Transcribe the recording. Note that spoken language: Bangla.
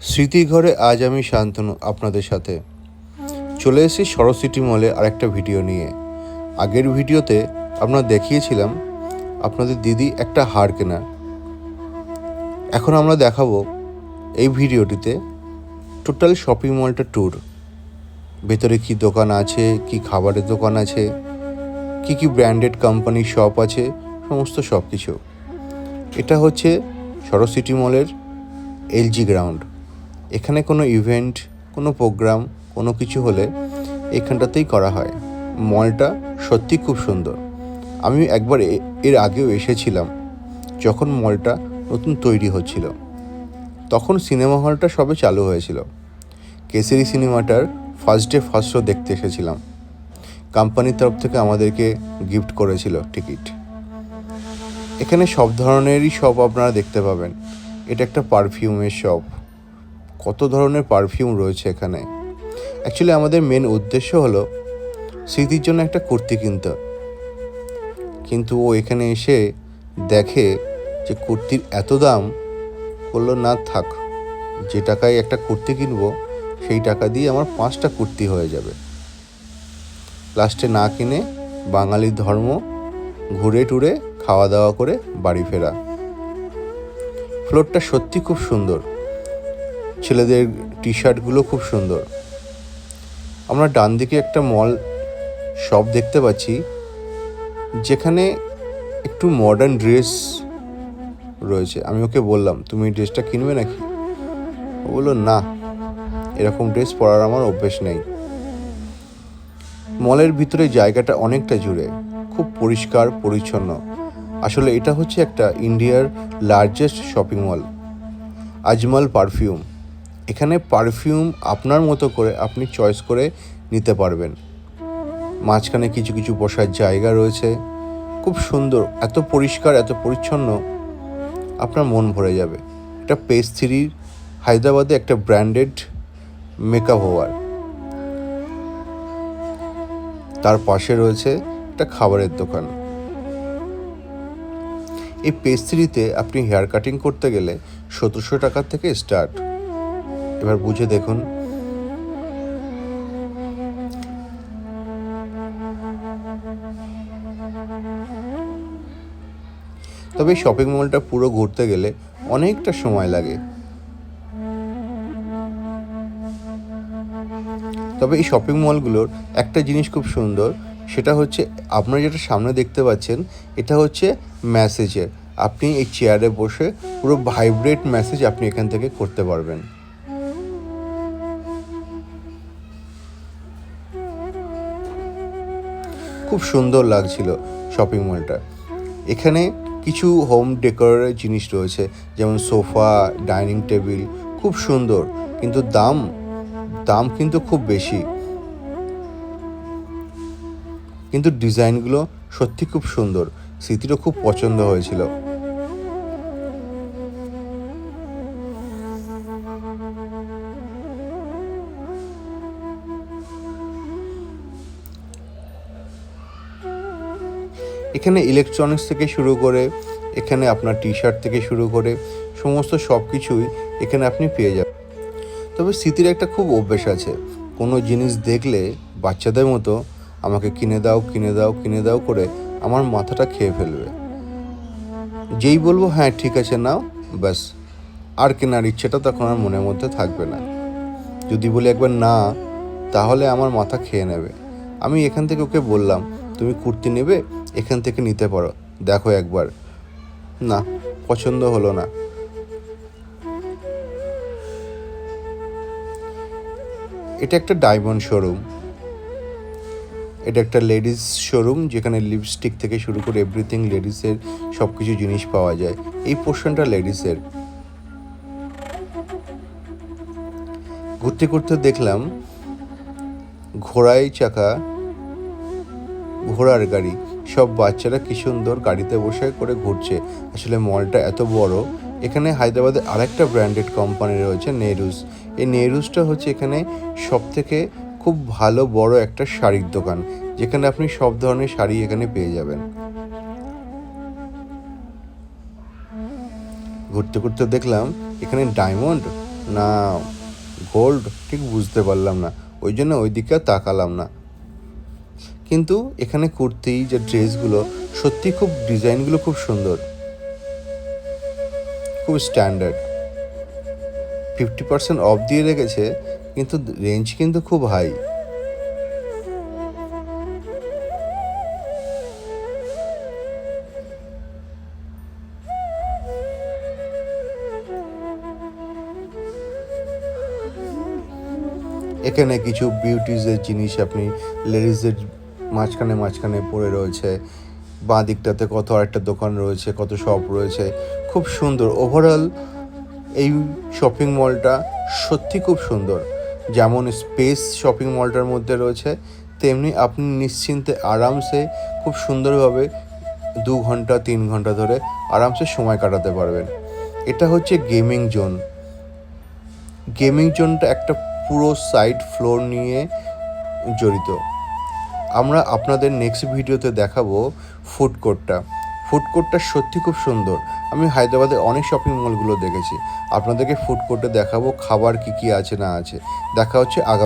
স্মৃতিঘরে আজ আমি শান্তনু আপনাদের সাথে চলে এসেছি সরস্বতী মলে আরেকটা ভিডিও নিয়ে। আগের ভিডিওতে আপনারা দেখিয়েছিলাম আপনাদের দিদি একটা হার কেনা। এখন আমরা দেখাবো এই ভিডিওটিতে টোটাল শপিং মলটা ট্যুর। ভেতরে কি দোকান আছে, কি খাবারের দোকান আছে, কি ব্র্যান্ডেড কোম্পানির শপ আছে, সমস্ত সব কিছু। এটা হচ্ছে সরস্বতী মলের এলজি গ্রাউন্ড। এখানে কোনো ইভেন্ট, কোনো প্রোগ্রাম, কোনো কিছু হলে এখানটাতেই করা হয়। মলটা সত্যি খুব সুন্দর। আমি একবার এর আগেও এসেছিলাম যখন মলটা নতুন তৈরি হচ্ছিল। তখন সিনেমা হলটা সবে চালু হয়েছিল। কেসরি সিনেমাটার ফার্স্ট ডে ফার্স্ট শো দেখতে এসেছিলাম। কোম্পানির তরফ থেকে আমাদেরকে গিফট করেছিল টিকিট। এখানে সব ধরনেরই শপ আপনারা দেখতে পাবেন। এটা একটা পারফিউমের শপ। কত ধরনের পারফিউম রয়েছে এখানে। অ্যাকচুয়ালি আমাদের মেন উদ্দেশ্য হলো স্মৃতির জন্য একটা কুর্তি কিনতে, কিন্তু ও এখানে এসে দেখে যে কুর্তির এত দাম, বললো না থাক, যে টাকায় একটা কুর্তি কিনবো সেই টাকা দিয়ে আমার 5টা কুর্তি হয়ে যাবে। লাস্টে না কিনে বাঙালির ধর্ম, ঘুরে টুরে খাওয়া দাওয়া করে বাড়ি ফেরা। ফ্লোরটা সত্যি খুব সুন্দর। ছেলেদের টি শার্টগুলো খুব সুন্দর। আমরা ডান দিকে একটা মল শপ দেখতে পাচ্ছি যেখানে একটু মডার্ন ড্রেস রয়েছে। আমি ওকে বললাম, তুমি এই ড্রেসটা কিনবে নাকি? ও বললো না, এরকম ড্রেস পরার আমার অভ্যেস নেই। মলের ভিতরে জায়গাটা অনেকটা জুড়ে, খুব পরিষ্কার পরিচ্ছন্ন। আসলে এটা হচ্ছে একটা ইন্ডিয়ার largest shopping mall, Ajmal perfume. এখানে পারফিউম আপনার মতো করে আপনি চয়েস করে নিতে পারবেন। মাঝখানে কিছু বসার জায়গা রয়েছে, খুব সুন্দর, এত পরিষ্কার, এত পরিচ্ছন্ন, আপনার মন ভরে যাবে। এটা পেজ 3 হায়দ্রাবাদে একটা ব্র্যান্ডেড মেকআপ ওভার। তার পাশে রয়েছে একটা খাবারের দোকান। এই পেজ 3-তে আপনি হেয়ার কাটিং করতে গেলে 1700 টাকা থেকে স্টার্ট। এবার বুঝে দেখুন। তবে এই শপিং মলটা পুরো ঘুরতে গেলে অনেকটা সময় লাগে। তবে এই শপিং মলগুলোর একটা জিনিস খুব সুন্দর, সেটা হচ্ছে আপনারা যেটা সামনে দেখতে পাচ্ছেন, এটা হচ্ছে ম্যাসেজের। আপনি এই চেয়ারে বসে পুরো ভাইব্রেট ম্যাসেজ আপনি এখান থেকে করতে পারবেন। খুব সুন্দর লাগছিল শপিং মলটা। এখানে কিছু হোম ডেকোরের জিনিস রয়েছে, যেমন সোফা, ডাইনিং টেবিল, খুব সুন্দর, কিন্তু দাম কিন্তু খুব বেশি। কিন্তু ডিজাইনগুলো সত্যি খুব সুন্দর। স্মৃতিরও খুব পছন্দ হয়েছিল। এখানে ইলেকট্রনিক্স থেকে শুরু করে, এখানে আপনার টি শার্ট থেকে শুরু করে সমস্ত সব কিছুই এখানে আপনি পেয়ে যাবেন। তবে স্মৃতির একটা খুব অভ্যেস আছে, কোনো জিনিস দেখলে বাচ্চাদের মতো আমাকে কিনে দাও করে আমার মাথাটা খেয়ে ফেলবে। যেই বলবো হ্যাঁ ঠিক আছে নাও, ব্যাস, আর কেনার ইচ্ছেটা তখন আর মনের মধ্যে থাকবে না। যদি বলি একবার না, তাহলে আমার মাথা খেয়ে নেবে। আমি এখান থেকে ওকে বললাম, তুমি কুর্তি নেবে, এখান থেকে নিতে পারো, দেখো একবার। না, পছন্দ হলো না। এটা একটা ডায়মন্ড শোরুম। এটা একটা লেডিস শোরুম, যেখানে লিপস্টিক থেকে শুরু করে এভরিথিং লেডিসের সব কিছু জিনিস পাওয়া যায়। এই পোর্শনটা লেডিসের। ঘুরতে ঘুরতে দেখলাম ঘোড়ায় চাকা, ঘোড়ার গাড়ি, সব বাচ্চারা কি সুন্দর গাড়িতে বসে করে ঘুরছে। আসলে মলটা এত বড়। এখানে হায়দ্রাবাদে আরেকটা ব্র্যান্ডেড কোম্পানি রয়েছে, নেহরুজ। এই নেহরুজটা হচ্ছে এখানে সব থেকে খুব ভালো বড় একটা শাড়ির দোকান, যেখানে আপনি সব ধরনের শাড়ি এখানে পেয়ে যাবেন। ঘুরতে ঘুরতে দেখলাম এখানে ডায়মন্ড না গোল্ড ঠিক বুঝতে পারলাম না, ওই জন্য ওই দিকে আর তাকালাম না। কিন্তু এখানে কুর্তি যে ড্রেসগুলো সত্যি খুব ডিজাইনগুলো খুব সুন্দর, খুব স্ট্যান্ডার্ড। 50% অফ দিয়ে রেখেছে, কিন্তু রেঞ্জ কিন্তু খুব হাই। এখানে কিছু বিউটিজের জিনিস আপনি লেডিসদের মাঝখানে মাঝখানে পড়ে রয়েছে। বাঁ দিকটাতে কত আরেকটা দোকান রয়েছে, কত শপ রয়েছে, খুব সুন্দর। ওভারঅল এই শপিং মলটা সত্যি খুব সুন্দর। যেমন স্পেস শপিং মলটার মধ্যে রয়েছে, তেমনি আপনি নিশ্চিন্তে আরামসে খুব সুন্দরভাবে 2 ঘন্টা 3 ঘন্টা ধরে আরামসে সময় কাটাতে পারবেন। এটা হচ্ছে গেমিং জোন। গেমিং জোনটা একটা পুরো সাইড ফ্লোর নিয়ে জড়িত। আমরা আপনাদের নেক্সট ভিডিওতে দেখাবো ফুড কোর্টটা। ফুড কোর্টটা সত্যি খুব সুন্দর। আমি হায়দ্রাবাদে অনেক শপিং মলগুলো দেখেছি, আপনাদেরকে ফুড কোর্টে দেখাবো খাবার কী কী আছে না আছে। দেখা হচ্ছে আগামী